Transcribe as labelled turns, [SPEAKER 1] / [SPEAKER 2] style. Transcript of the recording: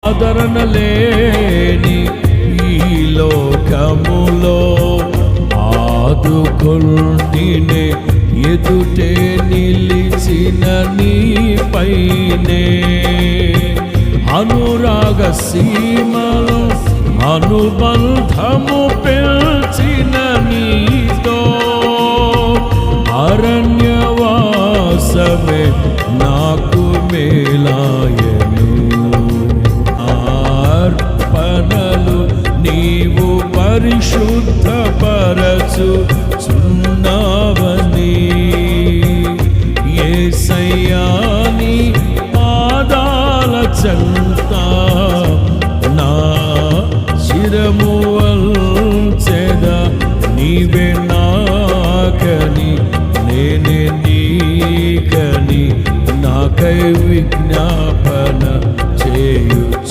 [SPEAKER 1] ఆదరణ లేని ఈ లోకములో ఆదుకొంటినే ఎదుటే నిలిచిన నీపైనే అనురాగ సీమలో అనుబంధము పెంచిన నీతో అరణ్యవాసమే నాకు మేలాయను అర్పణలు నీవు పరిశుద్ధపరచుచున్నావని యేసయ్యా నీ పాదాల చెంత నా శిరము వంచెద నీవే నాకని నేనే నీకని నాకై విజ్ఞాపన చేయుచున్నావని